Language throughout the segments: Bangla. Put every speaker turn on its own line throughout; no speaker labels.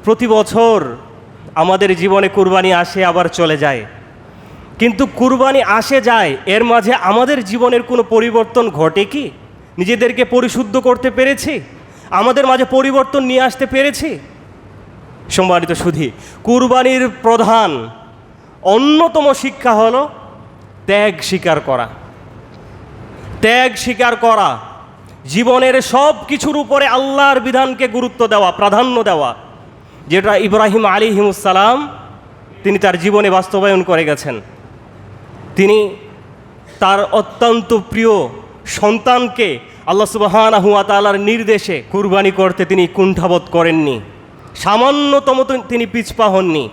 প্রতি বছর আমাদের জীবনে কুরবানি আসে আবার চলে যায়, কিন্তু কুরবানি আসে যায়, এর মাঝে আমাদের জীবনের কোনো পরিবর্তন ঘটে কি? নিজেদেরকে পরিশুদ্ধ করতে পেরেছি? আমাদের মাঝে পরিবর্তন নিয়ে আসতে পেরেছি? সম্মানিত সুধী, কুরবানির প্রধান অন্যতম শিক্ষা হলো ত্যাগ স্বীকার করা। ত্যাগ স্বীকার করা, জীবনের সব কিছুর উপরে আল্লাহর বিধানকে গুরুত্ব দেওয়া, প্রাধান্য দেওয়া, যেটা ইব্রাহিম আলাইহিসসালাম তিনি তার জীবনে বাস্তবায়ন করে গেছেন। তিনি তার অত্যন্ত প্রিয় সন্তানকে আল্লাহ সুবহানাহু ওয়া তাআলার নির্দেশে কুরবানি করতে তিনি কুণ্ঠাবোধ করেননি, সামান্যতম তিনি পিছপা হননি।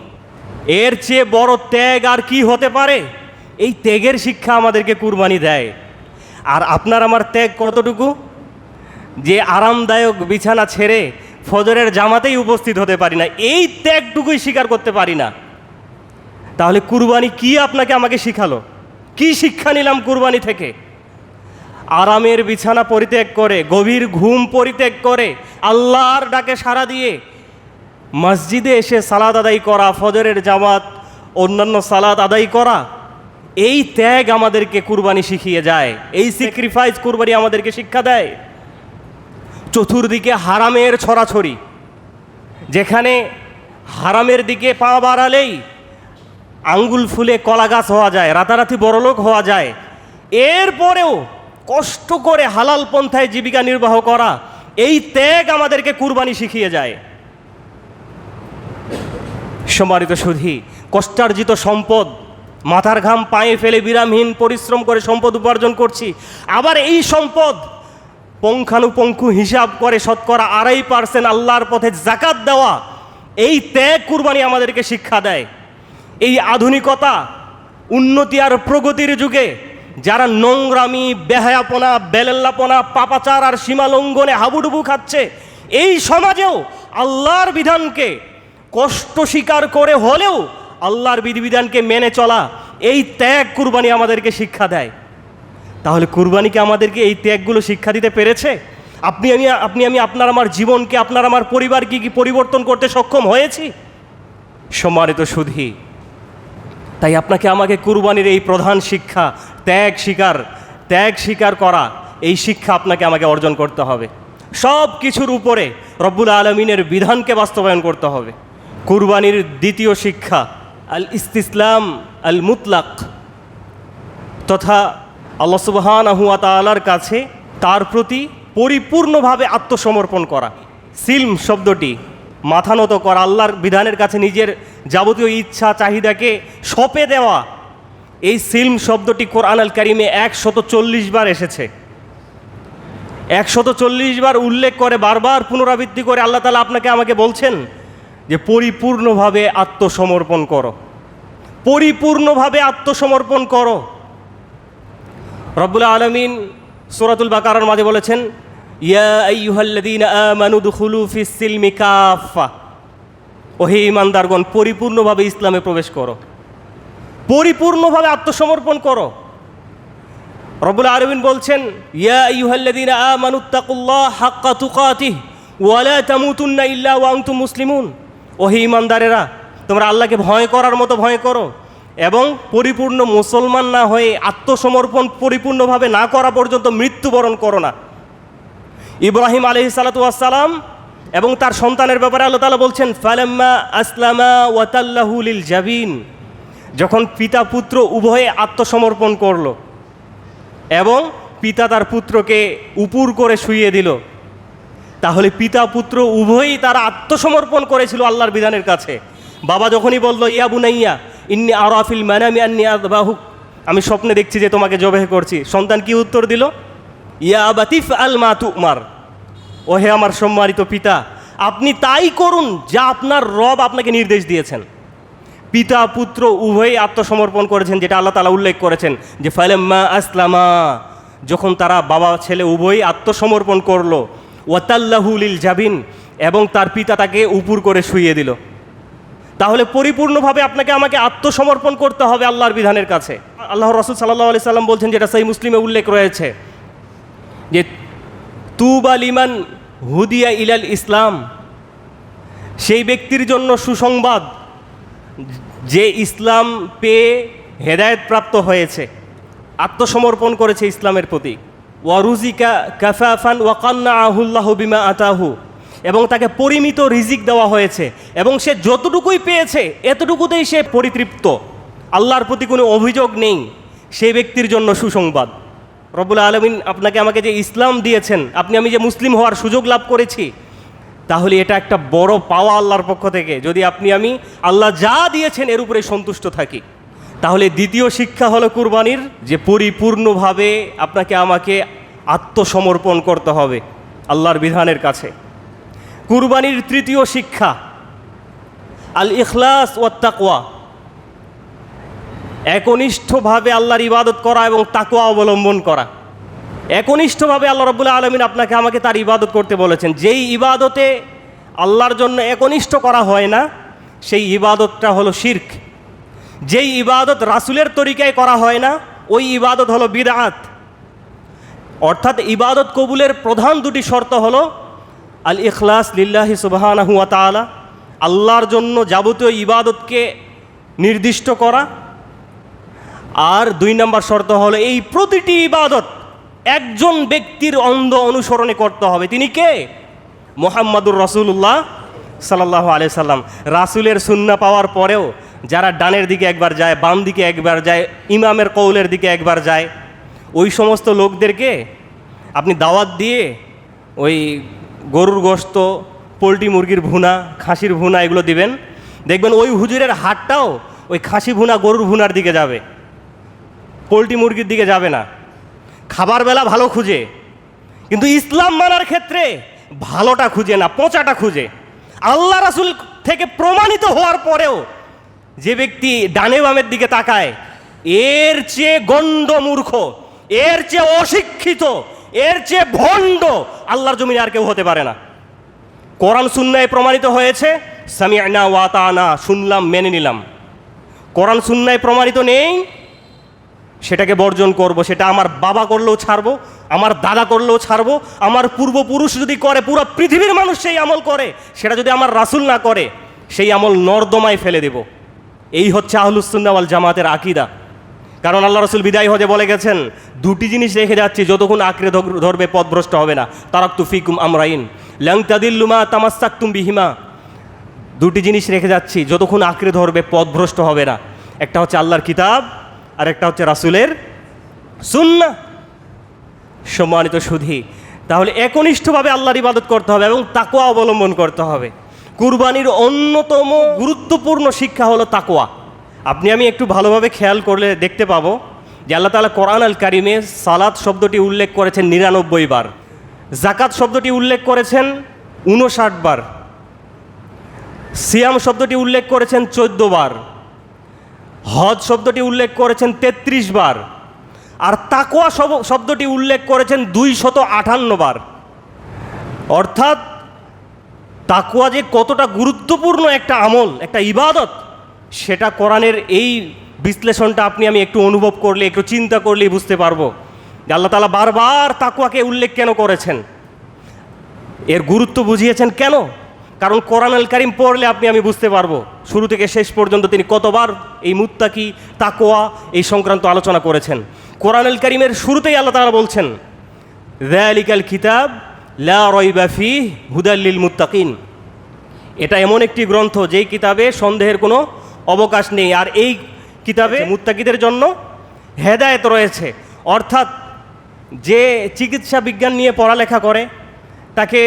এর চেয়ে বড় ত্যাগ আর কি হতে পারে? এই ত্যাগের শিক্ষা আমাদেরকে কুরবানি দেয়। আর আপনার আমার ত্যাগ কতটুকু? যে আরামদায়ক বিছানা ছেড়ে ফজরের জামাতেই উপস্থিত হতে পারি না, এই ত্যাগটুকুই স্বীকার করতে পারি না। তাহলে কুরবানি কি আপনাকে আমাকে শিখালো? কি শিক্ষা নিলাম কুরবানি থেকে? আরামের বিছানা পরিত্যাগ করে, গভীর ঘুম পরিত্যাগ করে, আল্লাহর ডাকে সাড়া দিয়ে মসজিদে এসে সালাত আদায় করা, ফজরের জামাত, অন্যান্য সালাত আদায় করা, এই ত্যাগ আমাদেরকে কুরবানি শিখিয়ে যায়। এই স্যাক্রিফাইস কুরবানি আমাদেরকে শিক্ষা দেয়। চতুর্দিকে হারামের ছড়াছড়ি, যেখানে হারামের দিকে পা বাড়ালেই আঙ্গুল ফুলে কলা গাছ হওয়া যায়, রাতারাতি বড়লোক হওয়া যায়। এরপরেও কষ্ট করে হালাল পন্থায় জীবিকা নির্বাহ করা, এই ত্যাগ আমাদেরকে কুরবানি শিখিয়ে যায়। সম্মানিত সুধী, কষ্টার্জিত সম্পদ, মাথার ঘাম পায়ে ফেলে বিরামহীন পরিশ্রম করে সম্পদ উপার্জন করছি, আবার এই সম্পদ পুঙ্খানুপুঙ্খু হিসাব করে শতকরা 2.5% আল্লাহর পথে যাকাত দেওয়া, এই ত্যাগ কুরবানি আমাদেরকে শিক্ষা দেয়। এই আধুনিকতা, উন্নতি আর প্রগতির যুগে যারা নোংরামি, বেহায়াপনা, বেলেল্লাপনা, পাপাচার আর সীমালঙ্ঘনে হাবুডুবু খাচ্ছে, এই সমাজেও আল্লাহর বিধানকে কষ্ট স্বীকার করে হলেও আল্লাহর বিধিবিধানকে মেনে চলা, এই ত্যাগ কুরবানি আমাদেরকে শিক্ষা দেয়। তাহলে কুরবানিকে আমাদেরকে এই ত্যাগগুলো শিক্ষা দিতে পেরেছে? আপনি আমি আপনার আমার জীবনকে, আপনার আমার পরিবারকে কি পরিবর্তন করতে সক্ষম হয়েছি? সম্মানিত সুধী, তাই আপনাকে আমাকে কুরবানির এই প্রধান শিক্ষা, ত্যাগ স্বীকার করা, এই শিক্ষা আপনাকে আমাকে অর্জন করতে হবে। সব কিছুর উপরে রব্বুল আলমিনের বিধানকে বাস্তবায়ন করতে হবে। কুরবানির দ্বিতীয় শিক্ষা আল ইস্তিসলাম আল মুতলাক, তথা আল্লাহ সুবহানাহু ওয়া তাআলার কাছে তার প্রতি পরিপূর্ণভাবে আত্মসমর্পণ করা। সিলম শব্দটি মাথা নত করা, আল্লাহর বিধানের কাছে নিজের যাবতীয় ইচ্ছা চাহিদাকে সঁপে দেওয়া। এই সিলম শব্দটি কোরআন আল কারিমে 140 বার এসেছে। 140 বার উল্লেখ করে, বারবার পুনরাবৃত্তি করে আল্লাহ তাআলা আপনাকে আমাকে বলছেন যে পরিপূর্ণভাবে আত্মসমর্পণ করো, পরিপূর্ণভাবে আত্মসমর্পণ করো। রব্বুল আলামিন সূরাতুল বাকারার মাঝে বলেছেন, ইয়া আইয়ুহাল্লাযীনা আমানু দুখুলু ফিস সিলমি কাফা, ওহে ঈমানদারগণ পরিপূর্ণভাবে ইসলামে প্রবেশ করো, পরিপূর্ণভাবে আত্মসমর্পণ করো। রব্বুল আলামিন বলছেন, ইয়া আইয়ুহাল্লাযীনা আমানুত্তাকুল্লাহ হাক্কা তুকাতিহি ওয়া লা তামুতুন্না ইল্লা ওয়া আনতুম মুসলিমুন, ওহে ঈমানদারেরা তোমরা আল্লাহকে ভয় করার মতো ভয় করো এবং পরিপূর্ণ মুসলমান না হয়ে আত্মসমর্পণ পরিপূর্ণভাবে না করা পর্যন্ত মৃত্যুবরণ করো না। ইব্রাহিম আলাইহিসসালাতু ওয়াসসালাম এবং তার সন্তানের ব্যাপারে আল্লাহ তাআলা বলছেন, ফালাম্মা আসলামা ওয়া তাল্লাহু লিল জাবিন, যখন পিতা পুত্র উভয়ে আত্মসমর্পণ করল এবং পিতা তার পুত্রকে উপুর করে শুইয়ে দিল, তাহলে পিতা পুত্র উভয়ই তারা আত্মসমর্পণ করেছিল আল্লাহর বিধানের কাছে। বাবা যখনই বলল, ইয়া বুনাইয়া ইন্নী আরা ফিল মানামি আন্নী আযবাহুক, আমি স্বপ্নে দেখছি যে তোমাকে জবেহ করছি, সন্তান কি উত্তর দিল? ইয়া আবাতি ইফআল মা তুমার, ওহে আমার সম্মানিত পিতা আপনি তাই করুন যা আপনার রব আপনাকে নির্দেশ দিয়েছেন। পিতা পুত্র উভয়ই আত্মসমর্পণ করেছেন, যেটা আল্লাহ তাআলা উল্লেখ করেছেন যে ফালাম্মা আসলামা, যখন তারা বাবা ছেলে উভয়ই আত্মসমর্পণ করলো, ওয়াতাল্লাহু লিল জাবিন, এবং তার পিতা তাকে উপুর করে শুইয়ে দিল। তাহলে পরিপূর্ণভাবে আপনাকে আমাকে আত্মসমর্পণ করতে হবে আল্লাহর বিধানের কাছে। আল্লাহর রাসূল সাল্লাল্লাহু আলাইহি সাল্লাম বলছেন, যেটা সহিহ মুসলিমে উল্লেখ রয়েছে, যে তুবা লিমান হুদিয়া ইলাল ইসলাম, সেই ব্যক্তির জন্য সুসংবাদ যে ইসলাম পেয়ে হেদায়েত প্রাপ্ত হয়েছে, আত্মসমর্পণ করেছে ইসলামের প্রতি। ওয়ারুজিকা কাফাফান ওয়াকান্না আহুল্লাহ বিমা আতাহু, এবং তাকে পরিমিত রিজিক দেওয়া হয়েছে এবং সে যতটুকুই পেয়েছে এতটুকুতেই সে পরিতৃপ্ত, আল্লাহর প্রতি কোনো অভিযোগ নেই, সেই ব্যক্তির জন্য সুসংবাদ। রব্বুল আলামিন আপনাকে আমাকে যে ইসলাম দিয়েছেন, আমি যে মুসলিম হওয়ার সুযোগ লাভ করেছি, তাহলে এটা একটা বড় পাওয়া আল্লাহর পক্ষ থেকে, যদি আমি আল্লাহ যা দিয়েছেন এর উপরে সন্তুষ্ট থাকি। তাহলে দ্বিতীয় শিক্ষা হলো কুরবানির, যে পরিপূর্ণভাবে আপনাকে আমাকে আত্মসমর্পণ করতে হবে আল্লাহর বিধানের কাছে। কুরবানির তৃতীয় শিক্ষা আল ইখলাস ওয়াত তাকওয়া, একনিষ্ঠভাবে আল্লাহর ইবাদত করা এবং তাকওয়া অবলম্বন করা। একনিষ্ঠভাবে আল্লাহ রাব্বুল আলামিন আপনাকে আমাকে তার ইবাদত করতে বলেছেন। যেই ইবাদতে আল্লাহর জন্য একনিষ্ঠ করা হয় না সেই ইবাদতটা হলো শিরক। যেই ইবাদত রাসূলের তরিকায় করা হয় না ওই ইবাদত হলো বিদআত। অর্থাৎ ইবাদত কবুলের প্রধান দুটি শর্ত হলো আল ইখলাস লিল্লাহি সুবহানাহু ওয়া তাআলা, আল্লাহর জন্য যাবতীয় ইবাদতকে নির্দিষ্ট করা, আর 2 নম্বর শর্ত হলো এই প্রতিটি ইবাদত একজন ব্যক্তির অন্ধ অনুসরণে করতে হবে। তিনি কে? মুহাম্মাদুর রাসূলুল্লাহ সাল্লাল্লাহু আলাইহি সাল্লাম। রাসূলের সুন্নাহ পাওয়ার পরেও যারা ডানের দিকে একবার যায়, বাম দিকে একবার যায়, ইমামের কৌলের দিকে একবার যায়, ওই সমস্ত লোকদেরকে আপনি দাওয়াত দিয়ে ওই গরুর গোশত, পোলট্রি মুরগির ভুনা, খাসির ভুনা এগুলো দিবেন, দেখবেন ওই হুজুরের হাতটাও ওই খাসি ভুনা, গরুর ভুনার দিকে যাবে, পোলট্রি মুরগির দিকে যাবে না। খাবার বেলা ভালো খুঁজে, কিন্তু ইসলাম মানার ক্ষেত্রে ভালোটা খুঁজে না, পচাটা খুঁজে। আল্লাহ রাসূল থেকে প্রমাণিত হওয়ার পরেও যে ব্যক্তি ডানে বামের দিকে তাকায়, এর চেয়ে গণ্ড মূর্খ, এর চেয়ে অশিক্ষিত, এর চেয়ে ভণ্ড আল্লাহর জমিনে আর কেউ হতে পারে না। কোরআন সুন্নায় প্রমাণিত হয়েছে সামি'না ওয়া আতা'না, শুনলাম মেনে নিলাম। কোরআন সুন্নায় প্রমাণিত নেই, সেটাকে বর্জন করব। সেটা আমার বাবা করলেও ছাড়বো, আমার দাদা করলেও ছাড়বো, আমার পূর্বপুরুষ যদি করে, পুরো পৃথিবীর মানুষ সেই আমল করে, সেটা যদি আমার রাসূল না করে, সেই আমল নর্দমায় ফেলে দেব। এই হচ্ছে আহলুস সুন্নাহ ওয়াল জামাতের আকীদা। কারণ আল্লাহ রাসূল বিদায় হজে বলে গেছেন, দুটি জিনিস রেখে যাচ্ছি, যতক্ষণ আঁকড়ে ধরবে পথভ্রষ্ট হবে না। তারাকতু ফিকুম আমরাইন লান তাদিল্লু মা তামাসসাকতুম বিহিমা। দুটি জিনিস রেখে যাচ্ছি, যতক্ষণ আঁকড়ে ধরবে পথভ্রষ্ট হবে না। একটা হচ্ছে আল্লাহর কিতাব, আর একটা হচ্ছে রাসূলের সুন্নাহ। সম্মানিত সুধী, তাহলে একনিষ্ঠভাবে আল্লাহর ইবাদত করতে হবে এবং তাকওয়া অবলম্বন করতে হবে। কুরবানির অন্যতম গুরুত্বপূর্ণ শিক্ষা হলো তাকওয়া। আমি একটু ভালোভাবে খেয়াল করলে দেখতে পাবো যে আল্লাহ তাআলা কোরআন আল কারিমে সালাত শব্দটি উল্লেখ করেছেন 99 বার, জাকাত শব্দটি উল্লেখ করেছেন 59 বার, সিয়াম শব্দটি উল্লেখ করেছেন 14 বার, হজ শব্দটি উল্লেখ করেছেন 33 বার, আর তাকওয়া শব্দটি উল্লেখ করেছেন 258 বার। অর্থাৎ তাকওয়া যে কতটা গুরুত্বপূর্ণ একটা আমল, একটা ইবাদত, সেটা কোরআনের এই বিশ্লেষণটা আমি একটু অনুভব করলে, একটু চিন্তা করলেই বুঝতে পারবো যে আল্লাহ তাআলা বারবার তাকওয়াকে উল্লেখ কেন করেছেন, এর গুরুত্ব বুঝিয়েছেন কেন। কারণ কোরআন আল কারিম পড়লে আমি বুঝতে পারবো শুরু থেকে শেষ পর্যন্ত তিনি কতবার এই মুত্তাকি, তাকওয়া এই সংক্রান্ত আলোচনা করেছেন। কোরআন আল কারিমের শুরুতেই আল্লাহ তাআলা বলছেন, যালিকাল কিতাব লা রাইবা ফীহি হুদাল লিল মুত্তাকিন। এটা এমন একটি গ্রন্থ যেই কিতাবে সন্দেহের কোনো অবকাশ নেই, আর এই কিতাবে মুত্তাকিদের জন্য হেদায়েত রয়েছে। অর্থাৎ যে চিকিৎসা বিজ্ঞান নিয়ে পড়ালেখা করে তাকে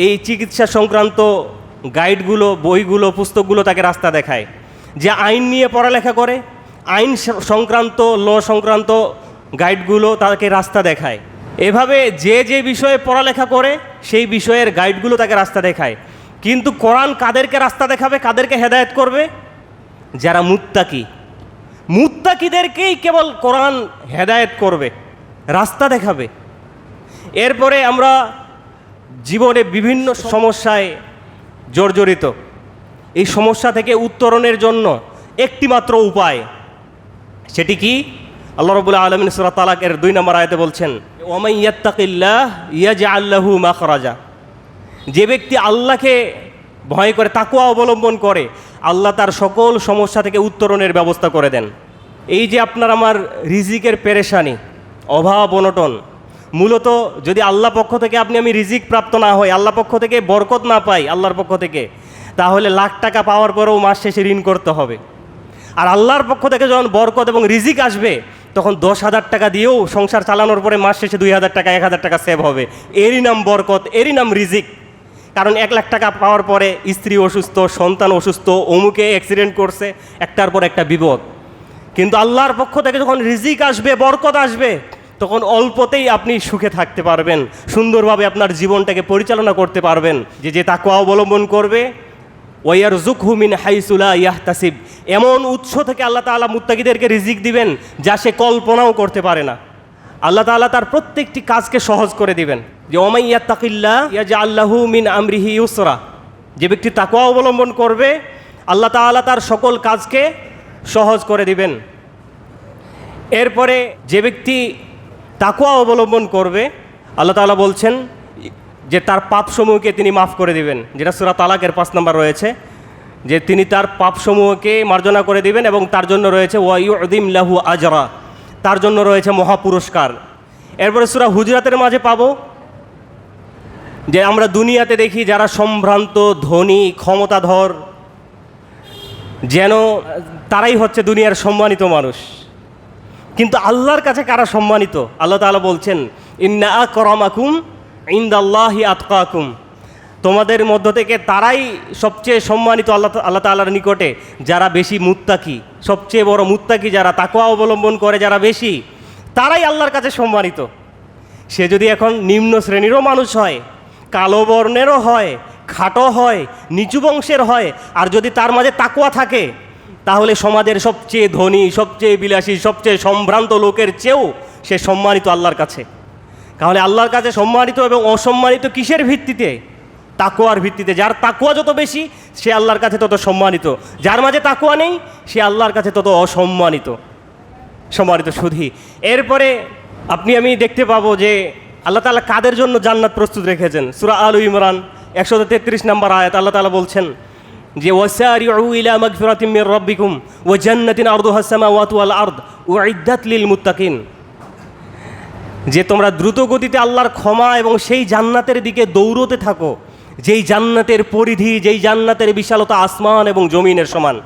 এই চিকিৎসা সংক্রান্ত গাইডগুলো, বইগুলো, পুস্তকগুলো তাকে রাস্তা দেখায়। যে আইন নিয়ে পড়ালেখা করে, আইন সংক্রান্ত, ল সংক্রান্ত গাইডগুলো তাকে রাস্তা দেখায়। এভাবে যে যে বিষয়ে পড়ালেখা করে সেই বিষয়ের গাইডগুলো তাকে রাস্তা দেখায়। কিন্তু কোরআন কাদেরকে রাস্তা দেখাবে, কাদেরকে হেদায়েত করবে? যারা মুত্তাকি, মুত্তাকিদেরকেই কেবল কোরআন হেদায়েত করবে, রাস্তা দেখাবে। এরপরে আমরা জীবনে বিভিন্ন সমস্যায় জর্জরিত, এই সমস্যা থেকে উত্তরণের জন্য একটিমাত্র উপায়, সেটি কি? আল্লাহ রাব্বুল আলামিন সূরা তালাকের 2 নম্বর আয়াতে বলছেন, ওয়ামান ইয়াত্তাকিল্লাহ ইয়াজআল লাহু মাখরাজা। যে ব্যক্তি আল্লাহকে ভয় করে, তাকওয়া অবলম্বন করে, আল্লাহ তার সকল সমস্যা থেকে উত্তরণের ব্যবস্থা করে দেন। এই যে আপনার আমার রিজিকের পেরেশানি, অভাব অনটন, মূলত যদি আল্লাহ পক্ষ থেকে আমি রিজিক প্রাপ্ত না হই, আল্লাহ পক্ষ থেকে বরকত না পাই আল্লাহর পক্ষ থেকে, তাহলে লাখ টাকা পাওয়ার পরেও মাস শেষে ঋণ করতে হবে। আর আল্লাহর পক্ষ থেকে যখন বরকত এবং রিজিক আসবে, তখন 10,000 টাকা দিয়েও সংসার চালানোর পরে মাস শেষে 2,000 টাকা 1,000 টাকা সেভ হবে। এরই নাম বরকত, এরই নাম রিজিক। কারণ 1 লাখ টাকা পাওয়ার পরে স্ত্রী অসুস্থ, সন্তান অসুস্থ, অমুকে অ্যাক্সিডেন্ট করছে, একটার পর একটা বিপদ। কিন্তু আল্লাহর পক্ষ থেকে যখন রিজিক আসবে, বরকত আসবে, তখন অল্পতেই আপনি সুখে থাকতে পারবেন, সুন্দরভাবে আপনার জীবনটাকে পরিচালনা করতে পারবেন। যে তাকওয়া অবলম্বন করবে, ওয়ারযুকহু মিন হাইসু লা ইয়াহতাসিব, এমন উৎস থেকে আল্লাহ তাআলা মুত্তাকিদেরকে রিজিক দিবেন যা সে কল্পনাও করতে পারে না। আল্লাহ তাআলা তার প্রত্যেকটি কাজকে সহজ করে দিবেন। যে ওমাই ইয়াত্তাকিল্লাহ ইয়াজআল লাহু মিন আমরিহি ইউসরা, যে ব্যক্তি তাকওয়া অবলম্বন করবে, আল্লাহ তাআলা তার সকল কাজকে সহজ করে দিবেন। এরপরে যে ব্যক্তি তাকওয়া অবলম্বন করবে, আল্লাহ তাআলা বলছেন যে তার পাপসমূহকে তিনি মাফ করে দিবেন, যেটা সূরা তালাকের 5 নম্বর রয়েছে, যে তিনি তার পাপসমূহকে মার্জনা করে দিবেন এবং তার জন্য রয়েছে ওয়া ইউযিম লাহু আজরা, তার জন্য রয়েছে মহাপুরস্কার। এরপরে সূরা হুজরাতের মাঝে পাবো যে আমরা দুনিয়াতে দেখি যারা সম্ভ্রান্ত, ধনী, ক্ষমতাধর, যেন তারাই হচ্ছে দুনিয়ার সম্মানিত মানুষ। কিন্তু আল্লাহর কাছে কারা সম্মানিত? আল্লাহ তাআলা বলছেন ইন্না আকরামাকুম ইনদাল্লাহি আতকাকুম, তোমাদের মধ্য থেকে তারাই সবচেয়ে সম্মানিত আল্লাহ তাআলার নিকটে যারা বেশি মুত্তাকি, সবচেয়ে বড় মুত্তাকি যারা, তাকওয়া অবলম্বন করে যারা বেশি, তারাই আল্লাহর কাছে সম্মানিত। সে যদি এখন নিম্ন শ্রেণীরও মানুষ হয়, কালো বর্ণেরও হয়, খাটো হয়, নিচু বংশের হয়, আর যদি তার মাঝে তাকওয়া থাকে, তাহলে সমাজের সবচেয়ে ধনী, সবচেয়ে বিলাসী, সবচেয়ে সম্ভ্রান্ত লোকের চেয়েও সে সম্মানিত আল্লাহর কাছে। তাহলে আল্লাহর কাছে সম্মানিত এবং অসম্মানিত কিসের ভিত্তিতে? তাকওয়ার ভিত্তিতে। যার তাকওয়া যত বেশি, সে আল্লাহর কাছে তত সম্মানিত। যার মাঝে তাকওয়া নেই, সে আল্লাহর কাছে তত অসম্মানিত। সম্মানিত শুধু এরপরে আমি দেখতে পাবো যে আল্লাহ তাআলা কাদের জন্য জান্নাত প্রস্তুত রেখেছেন। সূরা আল ইমরান 133 নম্বর আয়াত আল্লাহ তাআলা বলছেন যে ওয়াসারিউ ইলা মাগফিরাতিম মির রাব্বিকুম ওয়া জান্নাতিন আরদুহাস সামাওয়াতু ওয়াল আরদ উইদ্দাত লিল মুত্তাকিন, যে তোমরা দ্রুত গতিতে আল্লাহর ক্ষমা এবং সেই জান্নাতের দিকে দৌড়তে থাকো, যেই জান্নাতের পরিধি, যেই জান্নাতের বিশালতা আসমান এবং জমিনের সমান।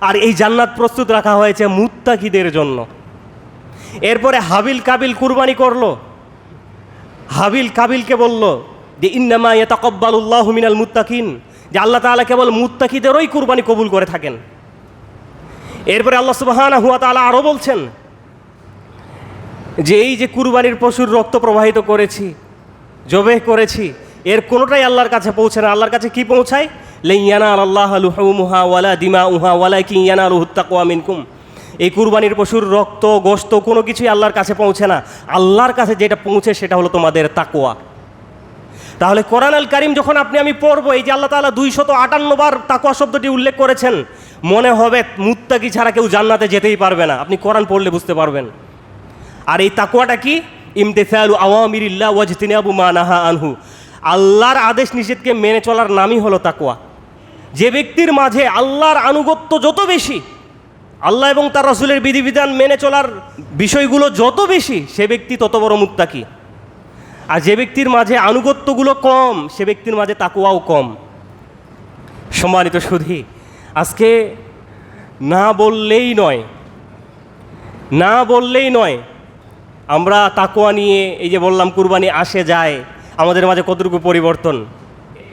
আর এই জান্নাত প্রস্তুত রাখা হয়েছে মুত্তাকিদের জন্য। এরপরে হাবিল কাবিল কুরবানি করলো। হাবিল কাবিলকে বলল যে ইন্নামা ইয়াতাকাব্বালুল্লাহু মিনাল মুত্তাকিন, যে আল্লাহ তাআলা কেবল মুত্তাকিদেরই কুরবানি কবুল করে থাকেন। এরপরে আল্লাহ সুবহানাহু ওয়া তাআলা আরও বলছেন যে এই যে কুরবানির পশুর রক্ত প্রবাহিত করেছি, জবেহ করেছি, এর কোনোটাই আল্লাহর কাছে পৌঁছে না। আল্লাহর কাছে কি পৌঁছায়? লা ইয়ানালাল্লাহু লুহুমুহা ওয়ালা দিমাউহা ওয়ালাকিন ইয়ানালুহুত তাকওয়া মিনকুম। এই কুরবানির পশুর রক্ত, গোশত কোনো কিছুই আল্লাহর কাছে পৌঁছে না। আল্লাহর কাছে যেটা পৌঁছে সেটা হলো তোমাদের তাকওয়া। তাহলে কোরআন আল কারীম যখন আমি পড়বো, এই যে আল্লাহ তাআলা 258 বার তাকওয়া শব্দটি উল্লেখ করেছেন, মনে হবে মুত্তাকি ছাড়া কেউ জান্নাতে যেতেই পারবে না। আপনি কোরআন পড়লে বুঝতে পারবেন। আর এই তাকওয়াটা কি? ইমতিসালু আওয়ামিরিল্লাহ ওয়াজতিনাবু মা নাহা আনহু, আল্লাহর আদেশ নিষেধকে মেনে চলার নামই হলো তাকওয়া। যে ব্যক্তির মাঝে আল্লাহর আনুগত্য যত বেশি, আল্লাহ এবং তার রাসূলের বিধিবিধান মেনে চলার বিষয়গুলো যত বেশি, সে ব্যক্তি তত বড় মুত্তাকি। আর যে ব্যক্তির মাঝে আনুগত্যগুলো কম, সে ব্যক্তির মাঝে তাকওয়াও কম। সম্মানিত সুধী, আজকে না বললেই নয় আমরা তাকওয়া নিয়ে, এই যে বললাম কুরবানি আসে যায়, আমাদের মাঝে কতটুকু পরিবর্তন,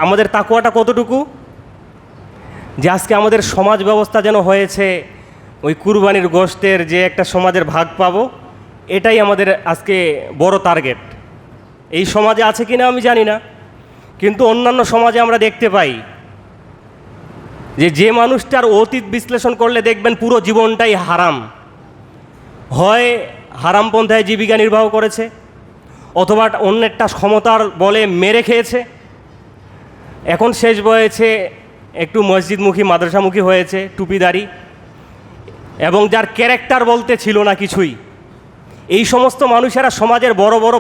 আমাদের তাকওয়াটা কতটুকু, যে আজকে আমাদের সমাজ ব্যবস্থা যেন হয়েছে ওই কুরবানির গোশতের যে একটা সমাজের ভাগ পাবো, এটাই আমাদের আজকে বড় টার্গেট। এই সমাজে আছে কিনা আমি জানি না, কিন্তু অন্যান্য সমাজে আমরা দেখতে পাই যে মানুষটার অতীত বিশ্লেষণ করলে দেখবেন পুরো জীবনটাই হারাম। হয় হারাম পন্থায় জীবিকা নির্বাহ করেছে, অথবা অন্যেরটা ক্ষমতার বলে মেরে খেয়েছে, এখন শেষ বয়সে একটু মসজিদমুখী, মাদ্রাসামুখী হয়েছে, টুপিদারি, এবং যার ক্যারেক্টার বলতে ছিল না কিছুই। এই সমস্ত মানুষেরা সমাজের বড় বড়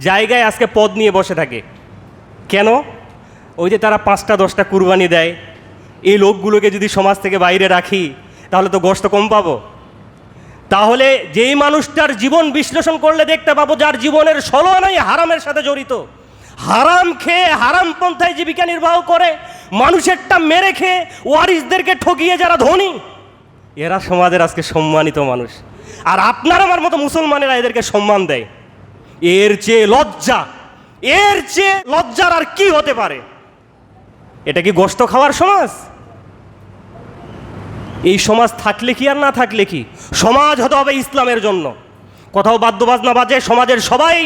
জায়গায় আজকে পদ নিয়ে বসে থাকে। কেন? ওই যে তারা 5টা 10টা কুরবানি দেয়, এই লোকগুলোকে যদি সমাজ থেকে বাইরে রাখি তাহলে তো গোশত কম পাবো। তাহলে যেই মানুষটার জীবন বিশ্লেষণ করলে দেখতে পাবো যার জীবনের 16 আনাই হারামের সাথে জড়িত, হারাম খেয়ে হারাম পন্থায় জীবিকা নির্বাহ করে, মানুষেরটা মেরে খেয়ে ওয়ারিসদেরকে ঠকিয়ে যারা ধনী, এরা সমাজের আজকে সম্মানিত মানুষ। আর আপনার আমার মতো মুসলমানেরা এদেরকে সম্মান দেয়। এর চেয়ে লজ্জার আর কি হতে পারে? এটা কি গোশত খাওয়ার সমাজ? এই সমাজ থাকলে কি আর না থাকলে কি? সমাজ হতে হবে ইসলামের জন্য। কোথাও বাদ্যবাজনা বাজে, সমাজের সবাই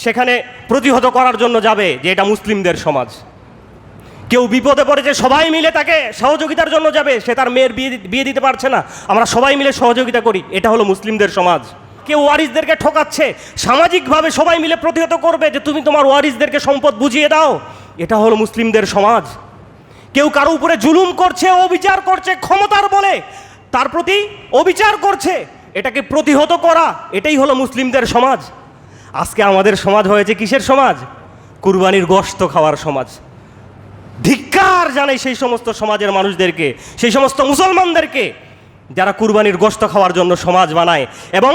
সেখানে প্রতিহত করার জন্য যাবে যে এটা মুসলিমদের সমাজ। কেউ বিপদে পড়েছে, সবাই মিলে তাকে সহযোগিতার জন্য যাবে। সে তার মেয়ের বিয়ে দিতে পারছে না, আমরা সবাই মিলে সহযোগিতা করি, এটা হলো মুসলিমদের সমাজ। কেউ ওয়ারিসদেরকে ঠকাচ্ছে, সামাজিকভাবে সবাই মিলে প্রতিহত করবে যে তুমি তোমার ওয়ারিসদেরকে সম্পদ বুঝিয়ে দাও, এটা হলো মুসলিমদের সমাজ। কেউ কারো উপরে জুলুম করছে, অবিচার করছে, ক্ষমতার বলে তার প্রতি অবিচার করছে, এটাকে প্রতিহত করা, এটাই হলো মুসলিমদের সমাজ। আজকে আমাদের সমাজ হয়েছে কিসের সমাজ? কুরবানির গোশত খাওয়ার সমাজ। ধিক্কার জানাই সেই সমস্ত সমাজের মানুষদেরকে, সেই সমস্ত মুসলমানদেরকে যারা কুরবানির গোশত খাওয়ার জন্য সমাজ বানায়। এবং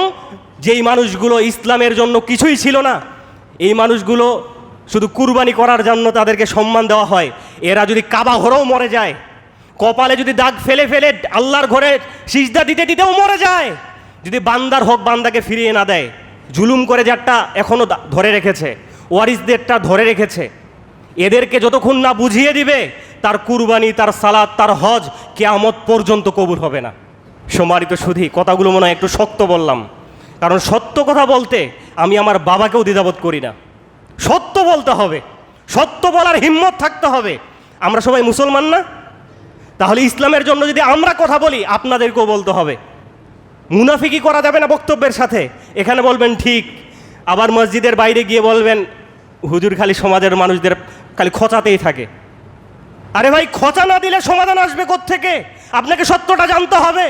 যেই মানুষগুলো ইসলামের জন্য কিছুই ছিল না, এই মানুষগুলো শুধু কুরবানি করার জন্য তাদেরকে সম্মান দেওয়া হয়। এরা যদি কাবা ঘরেও মরে যায়, কপালে যদি দাগ ফেলে ফেলে আল্লাহর ঘরে সিজদা দিতে দিতেও মরে যায়, যদি বান্দার হক বান্দাকে ফিরিয়ে না দেয়, জুলুম করে যারটা এখনও ধরে রেখেছে, ওয়ারিসদেরটা ধরে রেখেছে, এদেরকে যতক্ষণ না বুঝিয়ে দিবে তার কুরবানি, তার সালাত, তার হজ কিয়ামত পর্যন্ত কবুল হবে না। সম্মানিত সুধী, কথাগুলো মনে হয় একটু শক্ত বললাম, কারণ সত্য কথা বলতে আমি আমার বাবাকেও দ্বিধাবোধ করি না। সত্য বলতে হবে, সত্য বলার হিম্মত থাকতে হবে। আমরা সবাই মুসলমান না? তাহলে ইসলামের জন্য যদি আমরা কথা বলি, আপনাদেরকেও বলতে হবে। মুনাফিকি করা যাবে না বক্তব্যের সাথে। এখানে বলবেন ঠিক, আবার মসজিদের বাইরে গিয়ে বলবেন হুজুর খালি সমাজের মানুষদের খালি খোঁচাতেই থাকে। আরে ভাই, খোঁচা না দিলে সমাধান আসবে কোত্থেকে? আপনাকে সত্যটা জানতে হবে,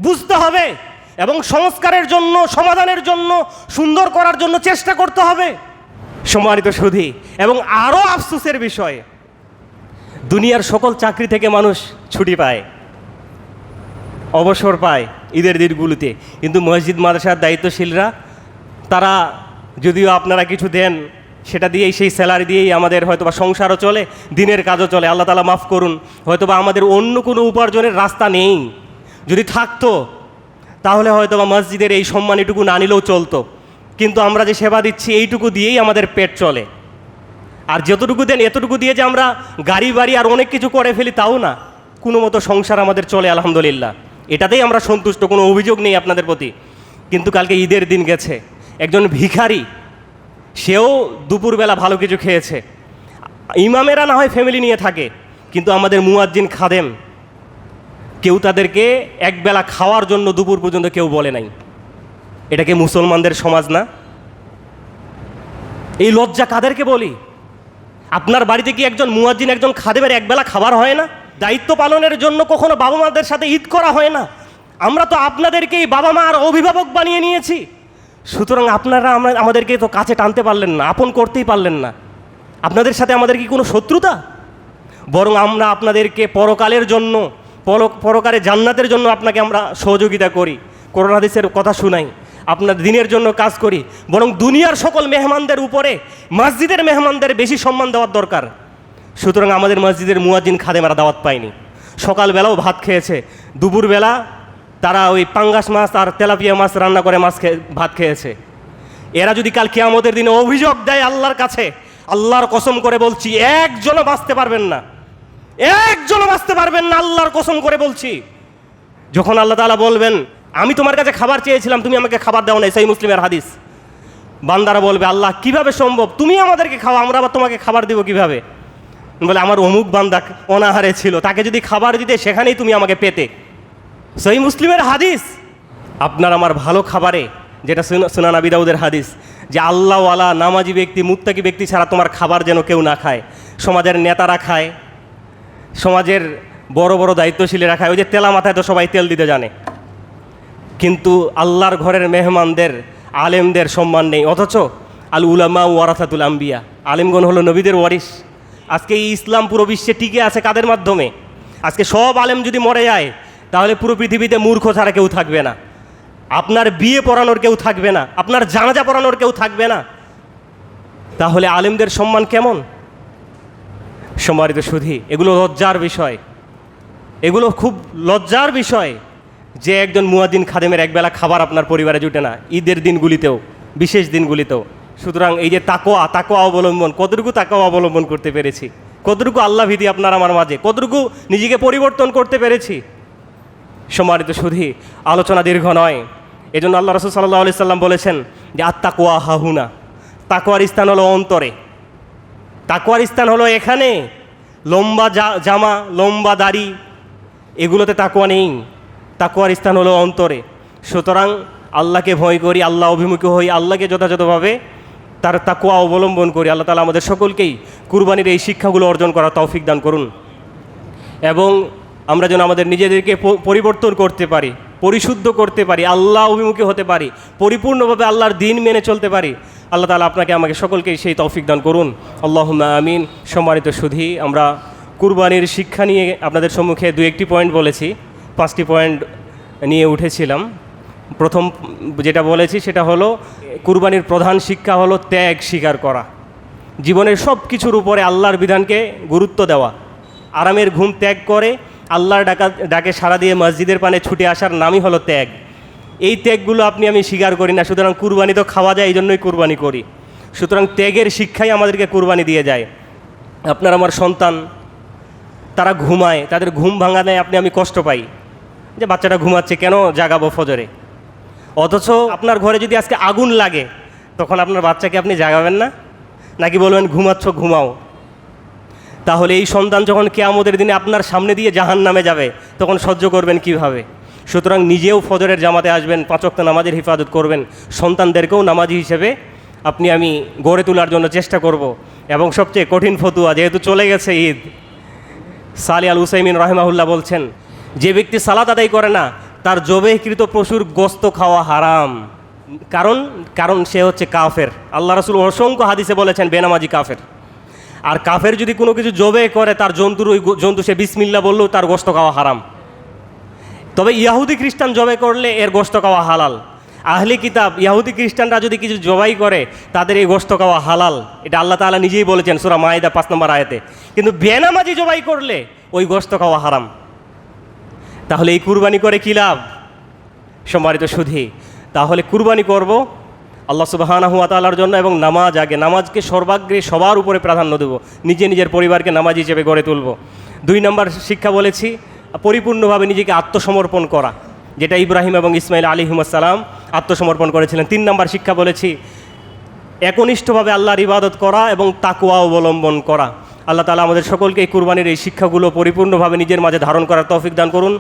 বুঝতে হবে, এবং সংস্কারের জন্য, সমাধানের জন্য, সুন্দর করার জন্য চেষ্টা করতে হবে। সম্মানিত সুধী, এবং আরও আফসোসের বিষয়, দুনিয়ার সকল চাকরি থেকে মানুষ ছুটি পায়, অবসর পায় ঈদের দিনগুলোতে, কিন্তু মসজিদ মাদ্রাসার দায়িত্বশীলরা, তারা যদিও আপনারা কিছু দেন, সেটা দিয়েই, সেই স্যালারি দিয়েই আমাদের হয়তোবা সংসারও চলে, দিনের কাজও চলে। আল্লাহ তাআলা মাফ করুন, হয়তোবা আমাদের অন্য কোনো উপার্জনের রাস্তা নেই। যদি থাকতো তাহলে হয়তোবা মসজিদের এই সম্মান এটুকু না নিলেও চলতো, কিন্তু আমরা যে সেবা দিচ্ছি এইটুকু দিয়েই আমাদের পেট চলে। আর যতটুকু দেন এতটুকু দিয়ে যে আমরা গাড়ি বাড়ি আর অনেক কিছু করে ফেলি তাও না, কোনো মতো সংসার আমাদের চলে আলহামদুলিল্লাহ, এটাতেই আমরা সন্তুষ্ট, কোনো অভিযোগ নেই আপনাদের প্রতি। কিন্তু কালকে ঈদের দিন গেছে, একজন ভিখারি, সেও দুপুরবেলা ভালো কিছু খেয়েছে। ইমামেরা না হয় ফ্যামিলি নিয়ে থাকে, কিন্তু আমাদের মুয়াজ্জিন খাদেম, কেউ তাদেরকে একবেলা খাওয়ার জন্য দুপুর পর্যন্ত কেউ বলে নাই। এটাকে মুসলমানদের সমাজ না? এই লজ্জা কাদেরকে বলি? আপনার বাড়িতে কি একজন মুয়াজ্জিন, একজন খাদেমের একবেলা খাবার হয় না? দায়িত্ব পালনের জন্য কখনো বাবা মাদের সাথে ঈদ করা হয় না? আমরা তো আপনাদেরকেই বাবা মা আর অভিভাবক বানিয়ে নিয়েছি। সুতরাং আপনারা আমাদেরকে তো কাছে টানতে পারলেন না, আপন করতেই পারলেন না। আপনাদের সাথে আমাদের কি কোনো শত্রুতা? বরং আমরা আপনাদেরকে পরকালের জন্য, পরকালে জান্নাতের জন্য আপনাকে আমরা সহযোগিতা করি, কোরআন হাদিসের কথা শুনাই, আপনার দিনের জন্য কাজ করি। বরং দুনিয়ার সকল মেহমানদের উপরে মসজিদের মেহমানদের বেশি সম্মান দেওয়ার দরকার। সুতরাং আমাদের মসজিদের মুয়াজ্জিন খাদেমারা দাওয়াত পায়নি। সকালবেলাও ভাত খেয়েছে, দুপুরবেলা তারা ওই পাঙ্গাস মাছ আর তেলাপিয়া মাছ রান্না করে ভাত খেয়েছে। এরা যদি কাল কিয়ামতের দিনে অভিযোগ দেয় আল্লাহর কাছে, আল্লাহর কসম করে বলছি একজনও বাঁচতে পারবেন না, একজনও বাঁচতে পারবেন না, আল্লাহর কসম করে বলছি। যখন আল্লাহ তাআলা বলবেন আমি তোমার কাছে খাবার চেয়েছিলাম, তুমি আমাকে খাবার দাও না, সহিহ মুসলিমের হাদিস, বান্দারা বলবে আল্লাহ কিভাবে সম্ভব, তুমি আমাদেরকে খাওয়া, আমরা আবার তোমাকে খাবার দেবো কিভাবে? বলে আমার অমুক বান্দা অনাহারে ছিল, তাকে যদি খাবার দিতে সেখানেই তুমি আমাকে পেতে। সহিহ মুসলিমের হাদিস। আপনার আমার ভালো খাবারে, যেটা সুনান আবি দাউদের হাদিস, যে আল্লাহওয়ালা নামাজি ব্যক্তি, মুত্তাকি ব্যক্তি ছাড়া তোমার খাবার যেন কেউ না খায়। সমাজের নেতারা খায়, সমাজের বড় বড় দায়িত্বশীলেরা খায়, ওই যে তেলা মাথায় তো সবাই তেল দিতে জানে, কিন্তু আল্লাহর ঘরের মেহমানদের, আলেমদের সম্মান নেই। অথচ আল উলামা ওয়ারাসাতুল আম্বিয়া, আলেমগণ হলো নবীদের ওয়ারিস। আজকে এই ইসলাম পুরো বিশ্বে টিকে আছে কাদের মাধ্যমে? আজকে সব আলেম যদি মরে যায় তাহলে পুরো পৃথিবীতে মূর্খ ছাড়া কেউ থাকবে না, আপনার বিয়ে পড়ানোর কেউ থাকবে না, আপনার জানাজা পড়ানোর কেউ থাকবে না। তাহলে আলেমদের সম্মান কেমন? সম্মানিত সুধী, এগুলো লজ্জার বিষয়, এগুলো খুব লজ্জার বিষয় যে একজন মুয়াজ্জিন খাদেমের একবেলা খাবার আপনার পরিবারে জুটে না, ঈদের দিনগুলিতেও, বিশেষ দিনগুলিতেও। সুতরাং এই যে তাকওয়া অবলম্বন, কতটুকু তাকওয়া অবলম্বন করতে পেরেছি, কতটুকু আল্লাহ ভীতি আপনার আমার মাঝে, কতটুকু নিজেকে পরিবর্তন করতে পেরেছি। সম্মানিত সুধী, আলোচনা দীর্ঘ নয়, এজন্য আল্লাহ রাসূল সাল্লাল্লাহু আলাইহি সাল্লাম বলেছেন যে আত্তাকওয়া হাহুনা, তাকওয়ার স্থান হলো অন্তরে, তাকওয়ার স্থান হলো এখানে। লম্বা জামা, লম্বা দাড়ি, এগুলোতে তাকওয়া নেই, তাকওয়ার স্থান হলো অন্তরে। সুতরাং আল্লাহকে ভয় করি, আল্লাহ অভিমুখী হই, আল্লাহকে যথাযথভাবে তার তাকওয়া অবলম্বন করি। আল্লাহ তাআলা আমাদের সকলকেই কুরবানির এই শিক্ষাগুলো অর্জন করার তৌফিক দান করুন এবং আমরা যেন আমাদের নিজেদেরকে পরিবর্তন করতে পারি, পরিশুদ্ধ করতে পারি, আল্লাহ অভিমুখী হতে পারি, পরিপূর্ণভাবে আল্লাহর দিন মেনে চলতে পারি। আল্লাহ তাআলা আপনাকে আমাকে সকলকেই সেই তৌফিক দান করুন, আল্লাহুম্মা আমিন। সম্মানিত সুধী, আমরা কুরবানির শিক্ষা নিয়ে আপনাদের সম্মুখে দু একটি পয়েন্ট বলেছি, 5টি পয়েন্ট নিয়ে উঠেছিলাম। প্রথম যেটা বলেছি সেটা হলো কুরবানির প্রধান শিক্ষা হলো ত্যাগ স্বীকার করা, জীবনের সব কিছুর উপরে আল্লাহর বিধানকে গুরুত্ব দেওয়া, আরামের ঘুম ত্যাগ করে আল্লাহর ডাকে সাড়া দিয়ে মসজিদের পানে ছুটে আসার নামই হলো ত্যাগ। এই ত্যাগগুলো আপনি আমি স্বীকার করি না, সুতরাং কুরবানি তো খাওয়া যায়, এই জন্যই কুরবানি করি। সুতরাং ত্যাগের শিক্ষাই আমাদেরকে কুরবানি দিয়ে যায়। আপনার আমার সন্তান, তারা ঘুমায়, তাদের ঘুম ভাঙা দেয়, আপনি আমি কষ্ট পাই যে বাচ্চাটা ঘুমাচ্ছে, কেন জাগাবো ফজরে। অথচ আপনার ঘরে যদি আজকে আগুন লাগে, তখন আপনার বাচ্চাকে আপনি জাগাবেন না, নাকি বলবেন ঘুমাচ্ছ ঘুমাও? তাহলে এই সন্তান যখন কিয়ামতের দিনে আপনার সামনে দিয়ে জাহান্নামে যাবে, তখন সহ্য করবেন কিভাবে? সুতরাং নিজেও ফজরের জামাতে আসবেন, 5 ওয়াক্ত নামাজের হিফাজত করবেন, সন্তানদেরকেও নামাজি হিসেবে আপনি আমি গড়ে তোলার জন্য চেষ্টা করব। এবং সবচেয়ে কঠিন ফতুয়া, যেহেতু চলে গেছে ঈদ, সালি আল উসাইমিন রাহিমাহুল্লাহ বলছেন, যে ব্যক্তি সালাত আদায় করে না তার জবেহকৃত পশুর গোস্ত খাওয়া হারাম। কারণ সে হচ্ছে কাফের। আল্লাহ রাসূল অসংখ্য হাদিসে বলেছেন বেনামাজি কাফের। আর কাফের যদি কোনো কিছু জবে করে, তার জন্তু সে বিসমিল্লাহ বললেও তার গোস্ত খাওয়া হারাম। তবে ইহুদি খ্রিস্টান জবে করলে এর গোস্ত খাওয়া হালাল। আহলি কিতাব ইহুদি খ্রিস্টানরা যদি কিছু জবাই করে, তাদের এই গোস্ত খাওয়া হালাল। এটা আল্লাহ তাআলা নিজেই বলেছেন সূরা মাইদা 5 নম্বর আয়াতে। কিন্তু বেনামাজি জবাই করলে ওই গোস্ত খাওয়া হারাম। তাহলে এই কুরবানি করে কী লাভ? সম্মানিত সুধী, তাহলে কুরবানি করব আল্লাহ সুবহানাহু ওয়া তাআলার জন্য এবং নামাজ আগে, নামাজকে সর্বাগ্রে সবার উপরে প্রাধান্য দেব, নিজের পরিবারকে নামাজি হিসেবে গড়ে তুলব। 2 নম্বর শিক্ষা বলেছি পরিপূর্ণভাবে নিজেকে আত্মসমর্পণ করা, যেটা ইব্রাহিম এবং ইসমাইল আলাইহিমুসসালাম আত্মসমর্পণ করেছিলেন। 3 নম্বর শিক্ষা বলেছি একনিষ্ঠভাবে আল্লাহর ইবাদত করা এবং তাকওয়া অবলম্বন করা। আল্লাহ তাআলা আমাদের সকলকে এই কুরবানির এই শিক্ষাগুলো পরিপূর্ণভাবে নিজের মাঝে ধারণ করার তৌফিক দান করুন।